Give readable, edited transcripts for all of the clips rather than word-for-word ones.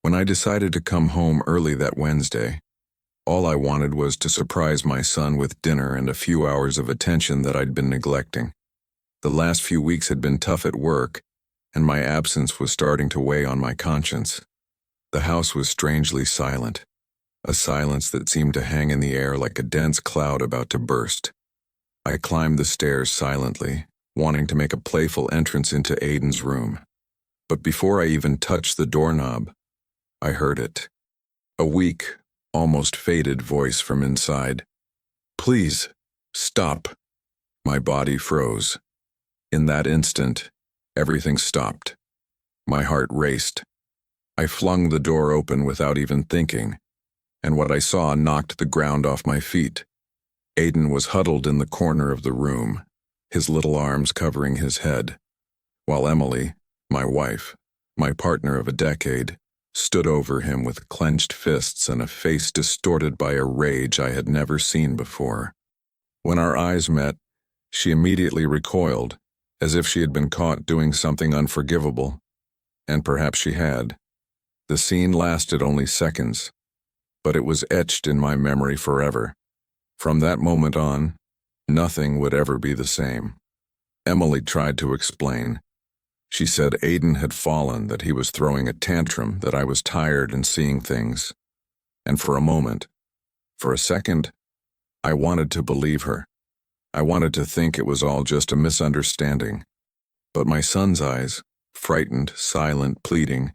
When I decided to come home early that Wednesday, all I wanted was to surprise my son with dinner and a few hours of attention that I'd been neglecting. The last few weeks had been tough at work, and my absence was starting to weigh on my conscience. The house was strangely silent, a silence that seemed to hang in the air like a dense cloud about to burst. I climbed the stairs silently, wanting to make a playful entrance into Aiden's room. But before I even touched the doorknob, I heard it. A weak, almost faded voice from inside. "Please, stop." My body froze. In that instant, everything stopped. My heart raced. I flung the door open without even thinking, and what I saw knocked the ground off my feet. Aiden was huddled in the corner of the room, his little arms covering his head, while Emily, my wife, my partner of a decade, stood over him with clenched fists and a face distorted by a rage I had never seen before. When our eyes met, she immediately recoiled, as if she had been caught doing something unforgivable, and perhaps she had. The scene lasted only seconds, but it was etched in my memory forever. From that moment on, nothing would ever be the same. Emily tried to explain. She said Aiden had fallen, that he was throwing a tantrum, that I was tired and seeing things. And for a moment, for a second, I wanted to believe her. I wanted to think it was all just a misunderstanding. But my son's eyes, frightened, silent, pleading,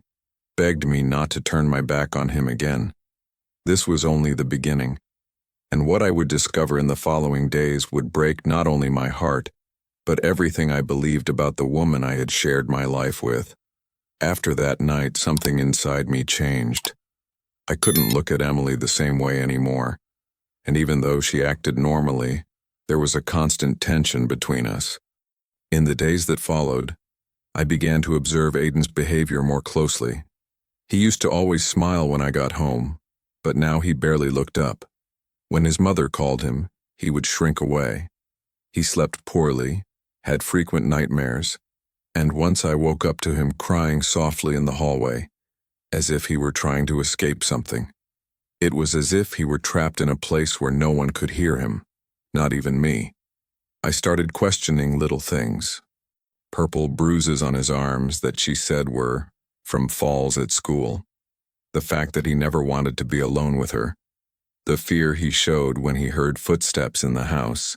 begged me not to turn my back on him again. This was only the beginning, and what I would discover in the following days would break not only my heart, but everything I believed about the woman I had shared my life with. After that night, something inside me changed. I couldn't look at Emily the same way anymore, and even though she acted normally, there was a constant tension between us. In the days that followed, I began to observe Aiden's behavior more closely. He used to always smile when I got home, but now he barely looked up. When his mother called him, he would shrink away. He slept poorly, had frequent nightmares, and once I woke up to him crying softly in the hallway, as if he were trying to escape something. It was as if he were trapped in a place where no one could hear him, not even me. I started questioning little things. Purple bruises on his arms that she said were from falls at school. The fact that he never wanted to be alone with her. The fear he showed when he heard footsteps in the house.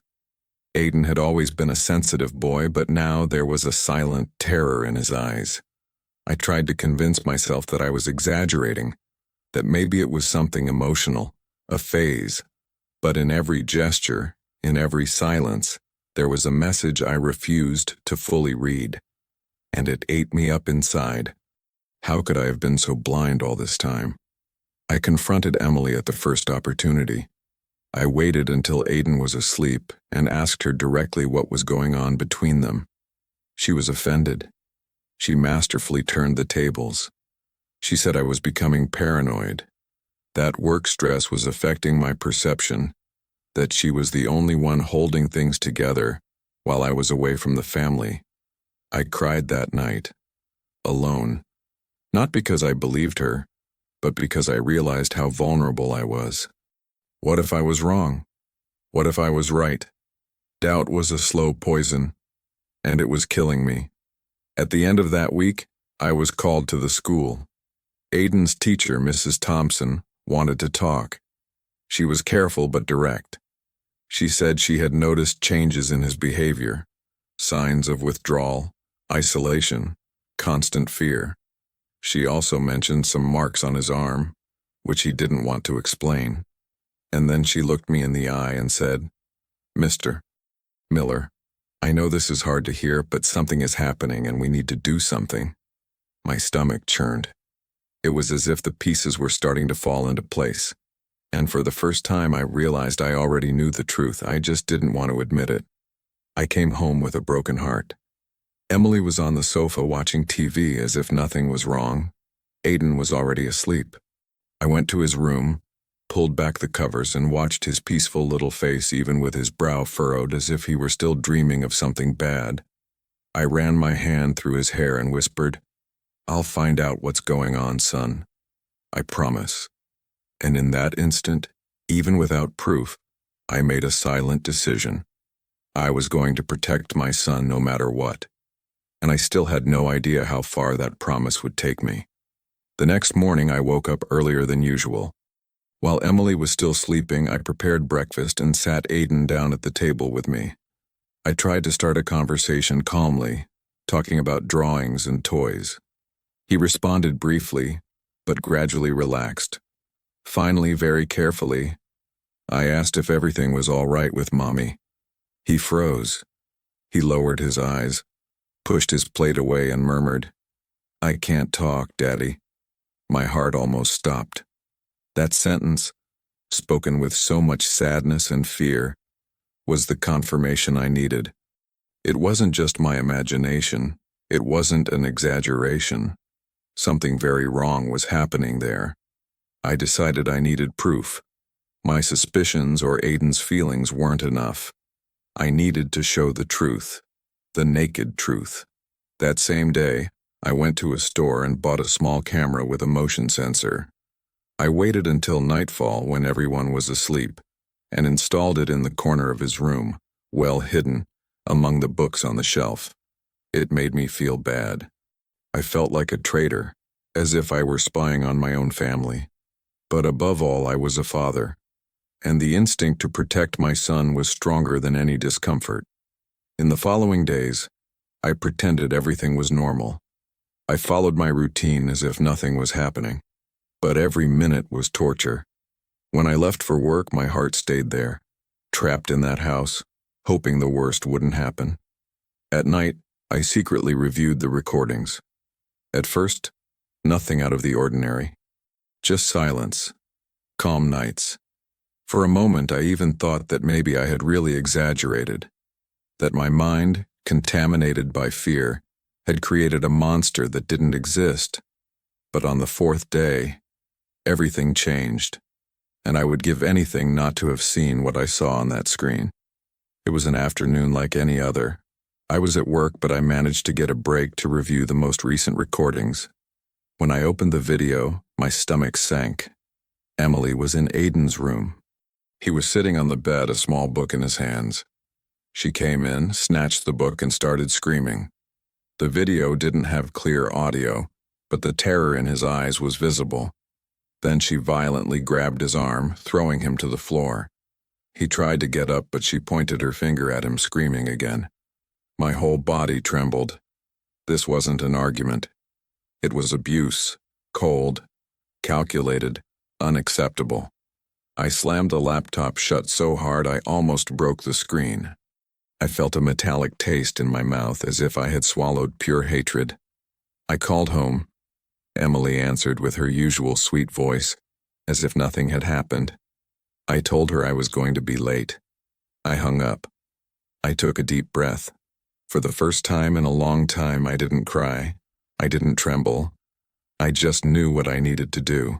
Aiden had always been a sensitive boy, but now there was a silent terror in his eyes. I tried to convince myself that I was exaggerating, that maybe it was something emotional, a phase. But in every gesture, in every silence, there was a message I refused to fully read, and it ate me up inside. How could I have been so blind all this time? I confronted Emily at the first opportunity. I waited until Aiden was asleep and asked her directly what was going on between them. She was offended. She masterfully turned the tables. She said I was becoming paranoid, that work stress was affecting my perception, that she was the only one holding things together while I was away from the family. I cried that night, alone, not because I believed her, but because I realized how vulnerable I was. What if I was wrong? What if I was right? Doubt was a slow poison, and it was killing me. At the end of that week, I was called to the school. Aiden's teacher, Mrs. Thompson, wanted to talk. She was careful but direct. She said she had noticed changes in his behavior, signs of withdrawal, isolation, constant fear. She also mentioned some marks on his arm, which he didn't want to explain. And then she looked me in the eye and said, "Mr. Miller, I know this is hard to hear, but something is happening and we need to do something." My stomach churned. It was as if the pieces were starting to fall into place. And for the first time I realized I already knew the truth, I just didn't want to admit it. I came home with a broken heart. Emily was on the sofa watching TV as if nothing was wrong. Aiden was already asleep. I went to his room, pulled back the covers, and watched his peaceful little face even with his brow furrowed as if he were still dreaming of something bad. I ran my hand through his hair and whispered, "I'll find out what's going on, son. I promise. And in that instant, even without proof, I made a silent decision. I was going to protect my son no matter what. And I still had no idea how far that promise would take me. The next morning, I woke up earlier than usual. While Emily was still sleeping, I prepared breakfast and sat Aiden down at the table with me. I tried to start a conversation calmly, talking about drawings and toys. He responded briefly, but gradually relaxed. Finally, very carefully, I asked if everything was all right with Mommy. He froze. He lowered his eyes, pushed his plate away and murmured, "I can't talk, Daddy." My heart almost stopped. That sentence, spoken with so much sadness and fear, was the confirmation I needed. It wasn't just my imagination. It wasn't an exaggeration. Something very wrong was happening there. I decided I needed proof. My suspicions or Aiden's feelings weren't enough. I needed to show the truth, the naked truth. That same day, I went to a store and bought a small camera with a motion sensor. I waited until nightfall when everyone was asleep and installed it in the corner of his room, well hidden, among the books on the shelf. It made me feel bad. I felt like a traitor, as if I were spying on my own family. But above all, I was a father, and the instinct to protect my son was stronger than any discomfort. In the following days, I pretended everything was normal. I followed my routine as if nothing was happening. But every minute was torture. When I left for work, my heart stayed there, trapped in that house, hoping the worst wouldn't happen. At night, I secretly reviewed the recordings. At first, nothing out of the ordinary. Just silence, calm nights. For a moment, I even thought that maybe I had really exaggerated, that my mind, contaminated by fear, had created a monster that didn't exist. But on the fourth day, everything changed, and I would give anything not to have seen what I saw on that screen. It was an afternoon like any other. I was at work, but I managed to get a break to review the most recent recordings. When I opened the video, my stomach sank. Emily was in Aiden's room. He was sitting on the bed, a small book in his hands. She came in, snatched the book, and started screaming. The video didn't have clear audio, but the terror in his eyes was visible. Then she violently grabbed his arm, throwing him to the floor. He tried to get up, but she pointed her finger at him, screaming again. My whole body trembled. This wasn't an argument. It was abuse, cold, calculated, unacceptable. I slammed the laptop shut so hard I almost broke the screen. I felt a metallic taste in my mouth as if I had swallowed pure hatred. I called home. Emily answered with her usual sweet voice, as if nothing had happened. I told her I was going to be late. I hung up. I took a deep breath. For the first time in a long time, I didn't cry. I didn't tremble. I just knew what I needed to do.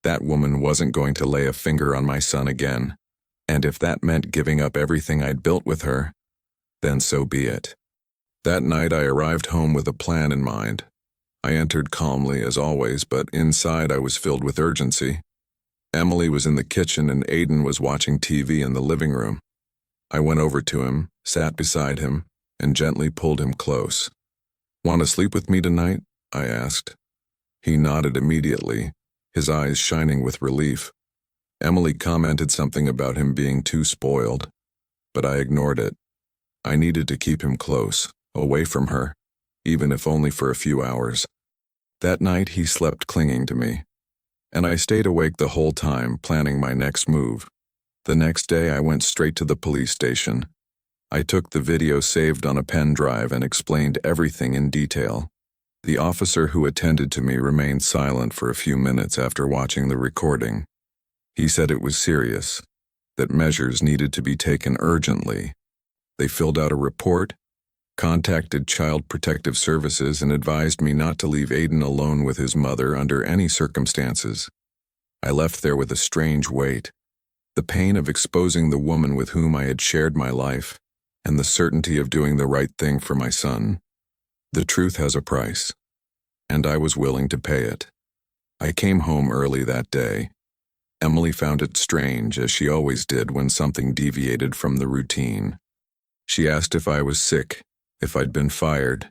That woman wasn't going to lay a finger on my son again, and if that meant giving up everything I'd built with her, then so be it. That night I arrived home with a plan in mind. I entered calmly as always, but inside I was filled with urgency. Emily was in the kitchen and Aiden was watching TV in the living room. I went over to him, sat beside him, and gently pulled him close. "Want to sleep with me tonight?" I asked. He nodded immediately, his eyes shining with relief. Emily commented something about him being too spoiled, but I ignored it. I needed to keep him close, away from her, even if only for a few hours. That night he slept clinging to me, and I stayed awake the whole time planning my next move. The next day I went straight to the police station. I took the video saved on a pen drive and explained everything in detail. The officer who attended to me remained silent for a few minutes after watching the recording. He said it was serious, that measures needed to be taken urgently. They filled out a report, contacted Child Protective Services, and advised me not to leave Aiden alone with his mother under any circumstances. I left there with a strange weight, the pain of exposing the woman with whom I had shared my life, and the certainty of doing the right thing for my son. The truth has a price, and I was willing to pay it. I came home early that day. Emily found it strange, as she always did when something deviated from the routine. She asked if I was sick, if I'd been fired,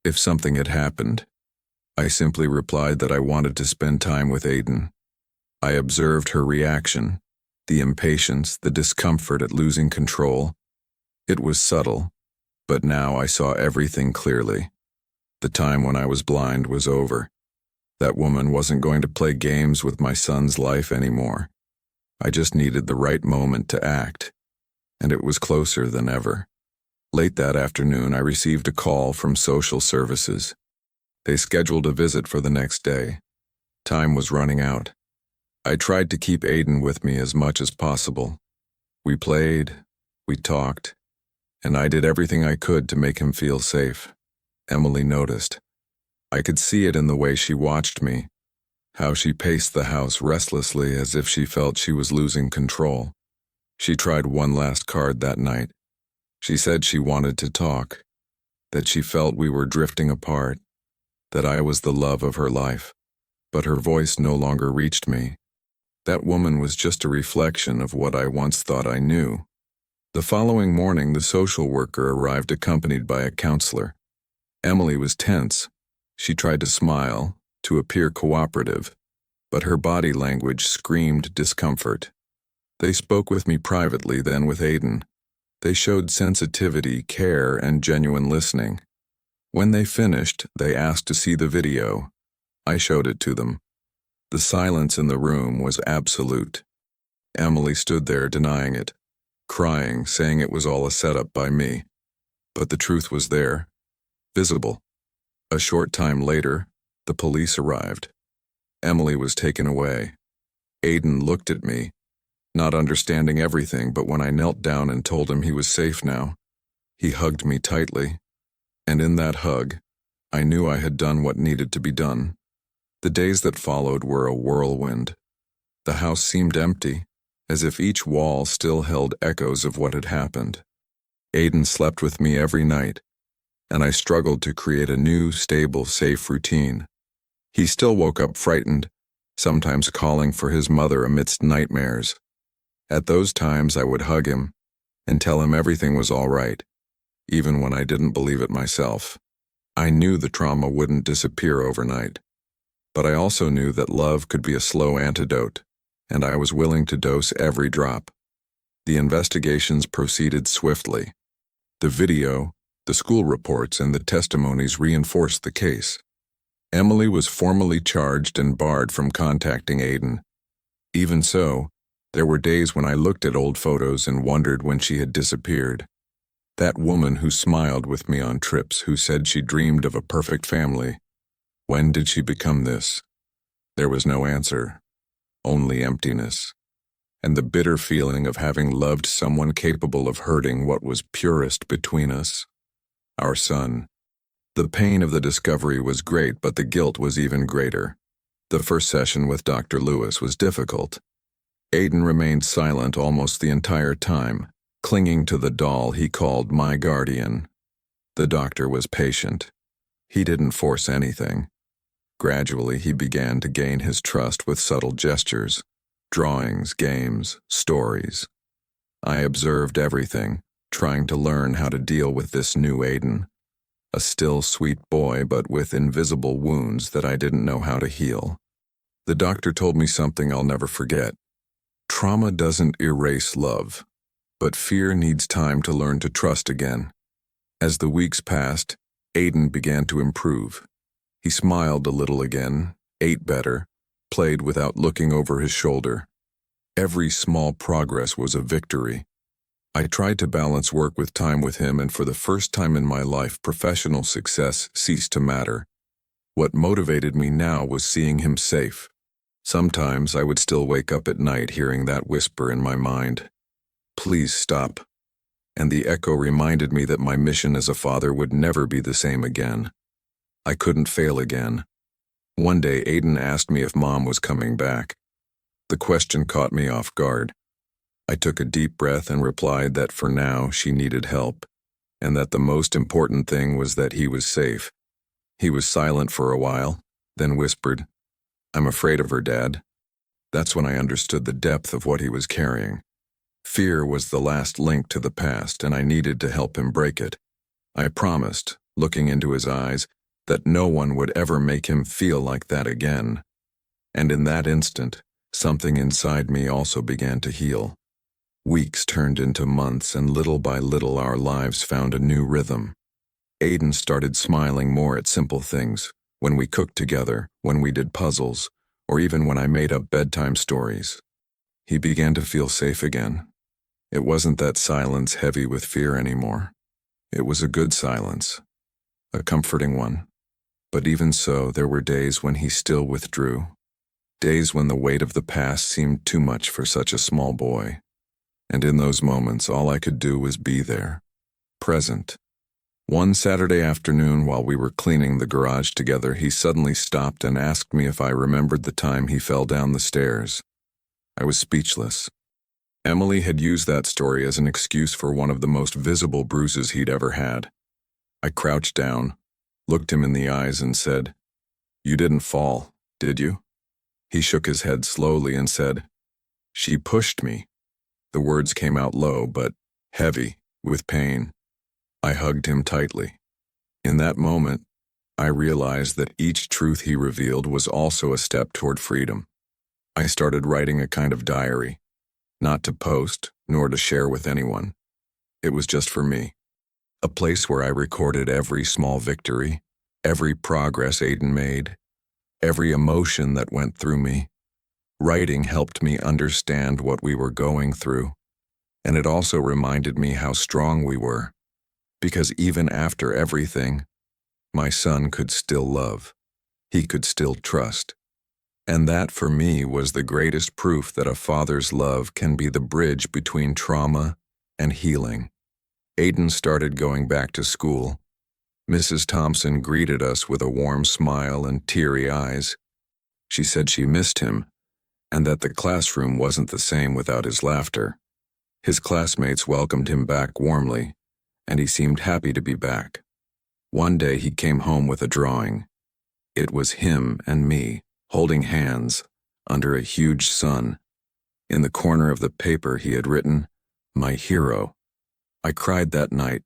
if something had happened. I simply replied that I wanted to spend time with Aiden. I observed her reaction, the impatience, the discomfort at losing control. It was subtle, but now I saw everything clearly. The time when I was blind was over. That woman wasn't going to play games with my son's life anymore. I just needed the right moment to act, and it was closer than ever. Late that afternoon, I received a call from social services. They scheduled a visit for the next day. Time was running out. I tried to keep Aiden with me as much as possible. We played, we talked, and I did everything I could to make him feel safe. Emily noticed. I could see it in the way she watched me, how she paced the house restlessly as if she felt she was losing control. She tried one last card that night. She said she wanted to talk, that she felt we were drifting apart, that I was the love of her life, but her voice no longer reached me. That woman was just a reflection of what I once thought I knew. The following morning, the social worker arrived accompanied by a counselor. Emily was tense. She tried to smile, to appear cooperative, but her body language screamed discomfort. They spoke with me privately, then with Aiden. They showed sensitivity, care, and genuine listening. When they finished, they asked to see the video. I showed it to them. The silence in the room was absolute. Emily stood there denying it, crying, saying it was all a setup by me. But the truth was there, visible. A short time later, the police arrived. Emily was taken away. Aiden looked at me, not understanding everything, but when I knelt down and told him he was safe now, he hugged me tightly. And in that hug, I knew I had done what needed to be done. The days that followed were a whirlwind. The house seemed empty, as if each wall still held echoes of what had happened. Aiden slept with me every night, and I struggled to create a new, stable, safe routine. He still woke up frightened, sometimes calling for his mother amidst nightmares. At those times, I would hug him and tell him everything was all right, even when I didn't believe it myself. I knew the trauma wouldn't disappear overnight, but I also knew that love could be a slow antidote, and I was willing to dose every drop. The investigations proceeded swiftly. The video, the school reports, and the testimonies reinforced the case. Emily was formally charged and barred from contacting Aiden. Even so, there were days when I looked at old photos and wondered when she had disappeared. That woman who smiled with me on trips, who said she dreamed of a perfect family. When did she become this? There was no answer, only emptiness, and the bitter feeling of having loved someone capable of hurting what was purest between us. Our son. The pain of the discovery was great, but the guilt was even greater. The first session with Dr. Lewis was difficult. Aiden remained silent almost the entire time, clinging to the doll he called my guardian. The doctor was patient. He didn't force anything. Gradually, he began to gain his trust with subtle gestures, drawings, games, stories. I observed everything, trying to learn how to deal with this new Aiden, a still sweet boy but with invisible wounds that I didn't know how to heal. The doctor told me something I'll never forget. Trauma doesn't erase love, but fear needs time to learn to trust again. As the weeks passed, Aiden began to improve. He smiled a little again, ate better, played without looking over his shoulder. Every small progress was a victory. I tried to balance work with time with him, and for the first time in my life, professional success ceased to matter. What motivated me now was seeing him safe. Sometimes I would still wake up at night hearing that whisper in my mind, "Please stop." And the echo reminded me that my mission as a father would never be the same again. I couldn't fail again. One day, Aiden asked me if Mom was coming back. The question caught me off guard. I took a deep breath and replied that for now she needed help, and that the most important thing was that he was safe. He was silent for a while, then whispered, I'm afraid of her, Dad. That's when I understood the depth of what he was carrying. Fear was the last link to the past, and I needed to help him break it. I promised, looking into his eyes, that no one would ever make him feel like that again. And in that instant, something inside me also began to heal. Weeks turned into months, and little by little our lives found a new rhythm. Aiden started smiling more at simple things, when we cooked together, when we did puzzles, or even when I made up bedtime stories. He began to feel safe again. It wasn't that silence heavy with fear anymore. It was a good silence, a comforting one. But even so, there were days when he still withdrew. Days when the weight of the past seemed too much for such a small boy. And in those moments, all I could do was be there, present. One Saturday afternoon, while we were cleaning the garage together, he suddenly stopped and asked me if I remembered the time he fell down the stairs. I was speechless. Emily had used that story as an excuse for one of the most visible bruises he'd ever had. I crouched down, looked him in the eyes, and said, "You didn't fall, did you?" He shook his head slowly and said, "She pushed me." The words came out low, but heavy, with pain. I hugged him tightly. In that moment, I realized that each truth he revealed was also a step toward freedom. I started writing a kind of diary, not to post, nor to share with anyone. It was just for me. A place where I recorded every small victory, every progress Aiden made, every emotion that went through me. Writing helped me understand what we were going through, and it also reminded me how strong we were, because even after everything, my son could still love. He could still trust. And that, for me, was the greatest proof that a father's love can be the bridge between trauma and healing. Aiden started going back to school. Mrs. Thompson greeted us with a warm smile and teary eyes. She said she missed him, and that the classroom wasn't the same without his laughter. His classmates welcomed him back warmly, and he seemed happy to be back. One day he came home with a drawing. It was him and me, holding hands, under a huge sun. In the corner of the paper he had written, "My hero." I cried that night,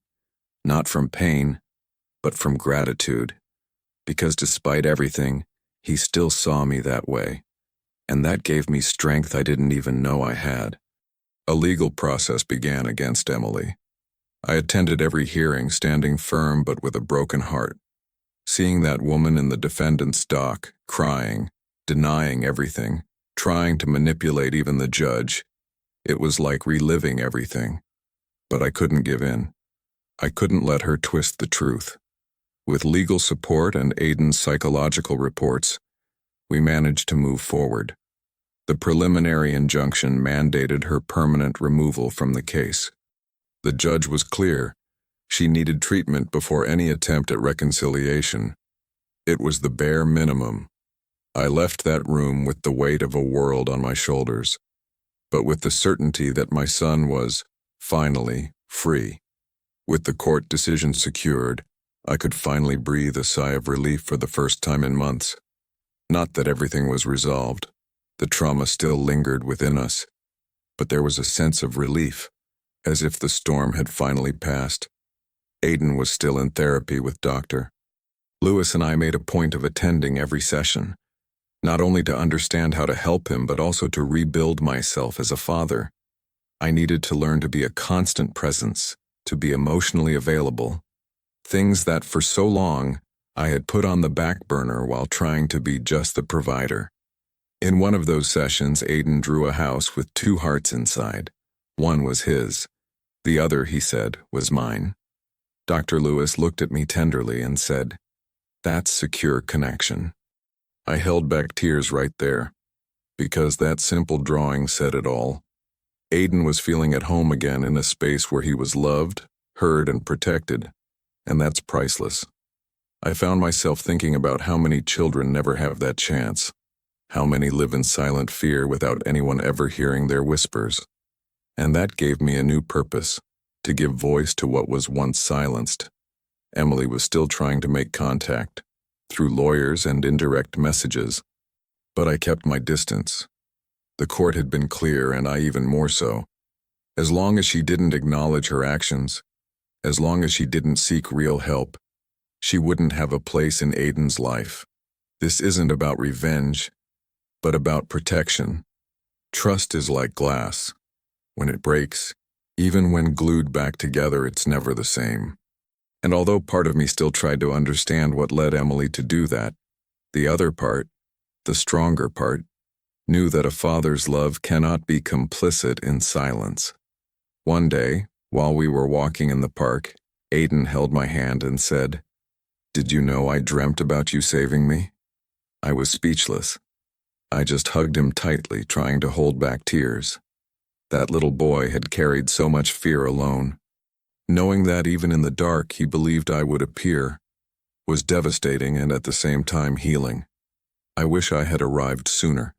not from pain, but from gratitude, because despite everything, he still saw me that way, and that gave me strength I didn't even know I had. A legal process began against Emily. I attended every hearing, standing firm but with a broken heart. Seeing that woman in the defendant's dock, crying, denying everything, trying to manipulate even the judge, it was like reliving everything. But I couldn't give in. I couldn't let her twist the truth. With legal support and Aiden's psychological reports, we managed to move forward. The preliminary injunction mandated her permanent removal from the case. The judge was clear. She needed treatment before any attempt at reconciliation. It was the bare minimum. I left that room with the weight of a world on my shoulders, but with the certainty that my son was, finally, free. With the court decision secured, I could finally breathe a sigh of relief for the first time in months. Not that everything was resolved. The trauma still lingered within us, but there was a sense of relief, as if the storm had finally passed. Aiden was still in therapy with Dr. Lewis, and I made a point of attending every session, not only to understand how to help him, but also to rebuild myself as a father. I needed to learn to be a constant presence, to be emotionally available, things that for so long I had put on the back burner while trying to be just the provider. In one of those sessions, Aiden drew a house with two hearts inside. One was his. The other, he said, was mine. Dr. Lewis looked at me tenderly and said, "That's secure connection." I held back tears right there, because that simple drawing said it all. Aiden was feeling at home again in a space where he was loved, heard, and protected, and that's priceless. I found myself thinking about how many children never have that chance, how many live in silent fear without anyone ever hearing their whispers. And that gave me a new purpose, to give voice to what was once silenced. Emily was still trying to make contact, through lawyers and indirect messages. But I kept my distance. The court had been clear, and I even more so. As long as she didn't acknowledge her actions, as long as she didn't seek real help, she wouldn't have a place in Aiden's life. This isn't about revenge, but about protection. Trust is like glass. When it breaks, even when glued back together, it's never the same. And although part of me still tried to understand what led Emily to do that, the other part, the stronger part, knew that a father's love cannot be complicit in silence. One day, while we were walking in the park, Aiden held my hand and said, "Did you know I dreamt about you saving me?" I was speechless. I just hugged him tightly, trying to hold back tears. That little boy had carried so much fear alone. Knowing that even in the dark he believed I would appear was devastating and at the same time healing. I wish I had arrived sooner.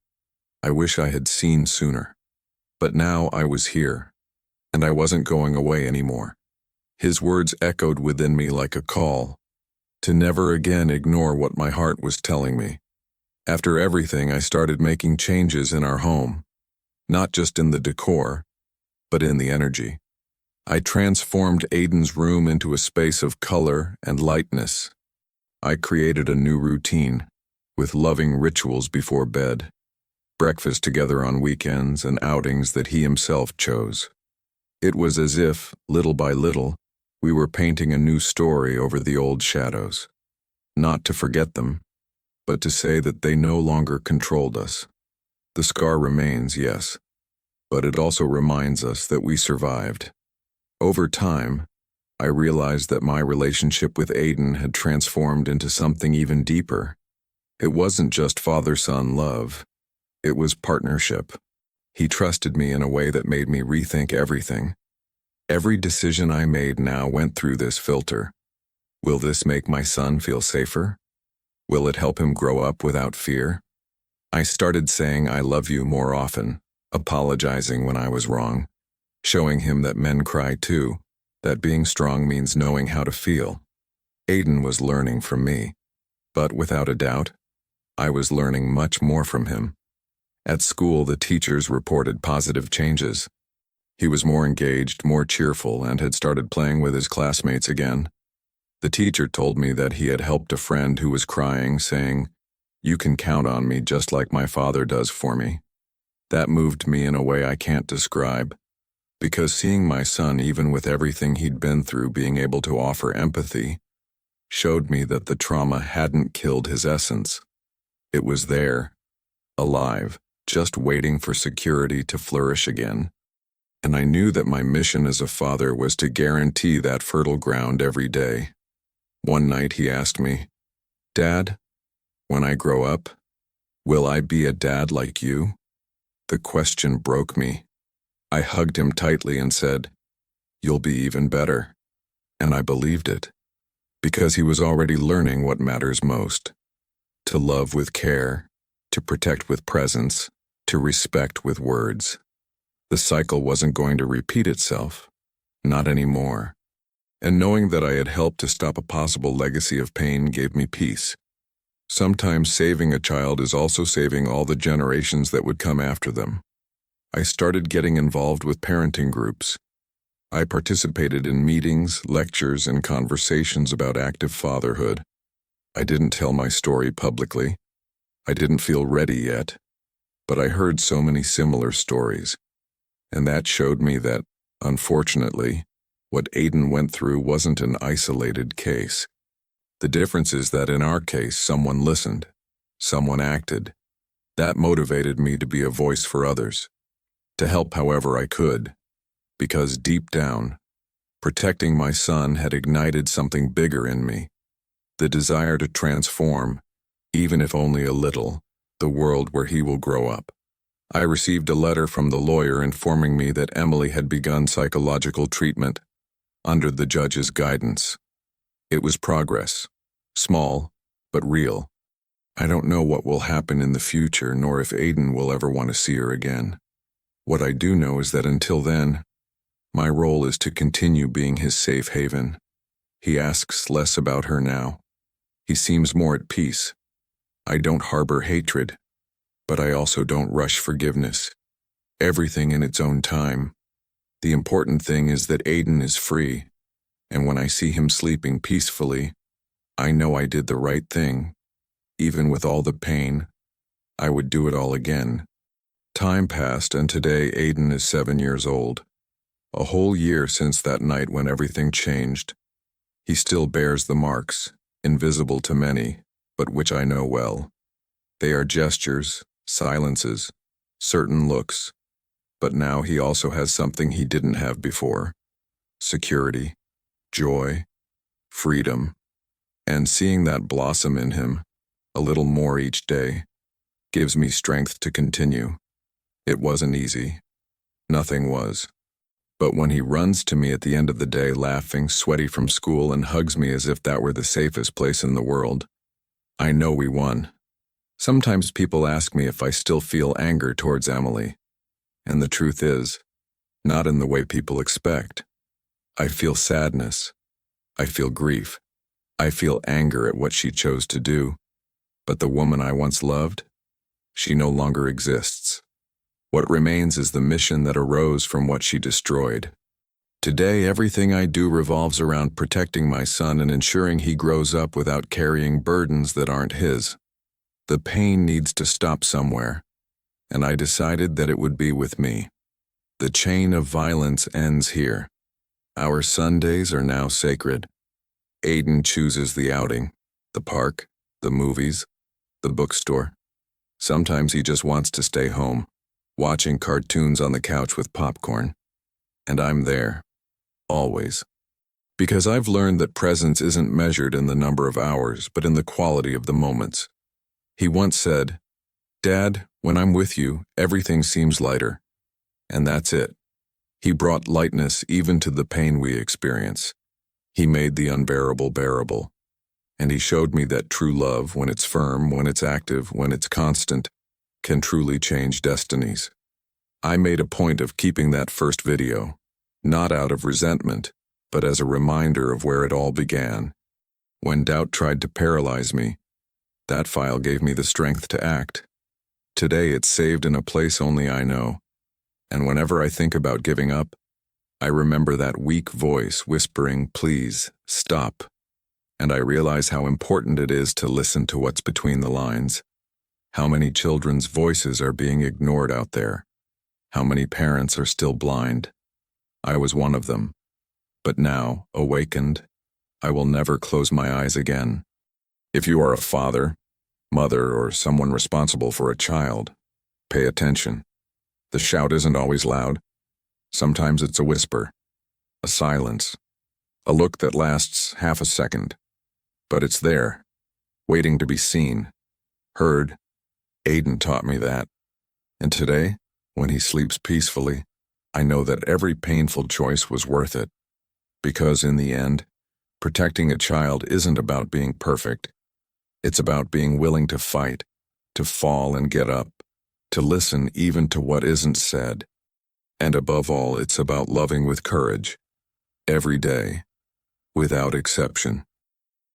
I wish I had seen sooner. But now I was here, and I wasn't going away anymore. His words echoed within me like a call, to never again ignore what my heart was telling me. After everything, I started making changes in our home, not just in the decor, but in the energy. I transformed Aiden's room into a space of color and lightness. I created a new routine, with loving rituals before bed, breakfast together on weekends, and outings that he himself chose. It was as if, little by little, we were painting a new story over the old shadows. Not to forget them, but to say that they no longer controlled us. The scar remains, yes, but it also reminds us that we survived. Over time, I realized that my relationship with Aiden had transformed into something even deeper. It wasn't just father-son love, it was partnership. He trusted me in a way that made me rethink everything. Every decision I made now went through this filter. Will this make my son feel safer? Will it help him grow up without fear? I started saying I love you more often, apologizing when I was wrong, showing him that men cry too, that being strong means knowing how to feel. Aiden was learning from me, but without a doubt, I was learning much more from him. At school, the teachers reported positive changes. He was more engaged, more cheerful, and had started playing with his classmates again. The teacher told me that he had helped a friend who was crying, saying, "You can count on me just like my father does for me." That moved me in a way I can't describe, because seeing my son, even with everything he'd been through, being able to offer empathy, showed me that the trauma hadn't killed his essence. It was there, alive, just waiting for security to flourish again. And I knew that my mission as a father was to guarantee that fertile ground every day. One night he asked me, "Dad, when I grow up, will I be a dad like you?" The question broke me. I hugged him tightly and said, "You'll be even better." And I believed it, because he was already learning what matters most: to love with care, to protect with presence, to respect with words. The cycle wasn't going to repeat itself, not anymore. And knowing that I had helped to stop a possible legacy of pain gave me peace. Sometimes saving a child is also saving all the generations that would come after them. I started getting involved with parenting groups. I participated in meetings, lectures, and conversations about active fatherhood. I didn't tell my story publicly. I didn't feel ready yet, but I heard so many similar stories. And that showed me that, unfortunately, what Aiden went through wasn't an isolated case. The difference is that in our case, someone listened, someone acted. That motivated me to be a voice for others, to help however I could, because deep down, protecting my son had ignited something bigger in me, the desire to transform, even if only a little, the world where he will grow up. I received a letter from the lawyer informing me that Emily had begun psychological treatment under the judge's guidance. It was progress, small, but real. I don't know what will happen in the future, nor if Aiden will ever want to see her again. What I do know is that until then, my role is to continue being his safe haven. He asks less about her now. He seems more at peace. I don't harbor hatred. But I also don't rush forgiveness. Everything in its own time. The important thing is that Aiden is free, and when I see him sleeping peacefully, I know I did the right thing. Even with all the pain, I would do it all again. Time passed, and today Aiden is 7 years old. A whole year since that night when everything changed. He still bears the marks, invisible to many, but which I know well. They are gestures, silences, certain looks. But now he also has something he didn't have before. Security, joy, freedom. And seeing that blossom in him, a little more each day, gives me strength to continue. It wasn't easy. Nothing was. But when he runs to me at the end of the day laughing, sweaty from school, and hugs me as if that were the safest place in the world, I know we won. Sometimes people ask me if I still feel anger towards Emily. And the truth is, not in the way people expect. I feel sadness. I feel grief. I feel anger at what she chose to do. But the woman I once loved, she no longer exists. What remains is the mission that arose from what she destroyed. Today, everything I do revolves around protecting my son and ensuring he grows up without carrying burdens that aren't his. The pain needs to stop somewhere, and I decided that it would be with me. The chain of violence ends here. Our Sundays are now sacred. Aiden chooses the outing, the park, the movies, the bookstore. Sometimes he just wants to stay home, watching cartoons on the couch with popcorn. And I'm there, always. Because I've learned that presence isn't measured in the number of hours, but in the quality of the moments. He once said, "Dad, when I'm with you, everything seems lighter." And that's it. He brought lightness even to the pain we experience. He made the unbearable bearable. And he showed me that true love, when it's firm, when it's active, when it's constant, can truly change destinies. I made a point of keeping that first video, not out of resentment, but as a reminder of where it all began. When doubt tried to paralyze me, that file gave me the strength to act. Today it's saved in a place only I know, and whenever I think about giving up, I remember that weak voice whispering, "Please, stop." And I realize how important it is to listen to what's between the lines. How many children's voices are being ignored out there. How many parents are still blind. I was one of them. But now, awakened, I will never close my eyes again. If you are a father, mother, or someone responsible for a child, pay attention. The shout isn't always loud. Sometimes it's a whisper, a silence, a look that lasts half a second. But it's there, waiting to be seen, heard. Aiden taught me that. And today, when he sleeps peacefully, I know that every painful choice was worth it. Because in the end, protecting a child isn't about being perfect. It's about being willing to fight, to fall and get up, to listen even to what isn't said. And above all, it's about loving with courage, every day, without exception.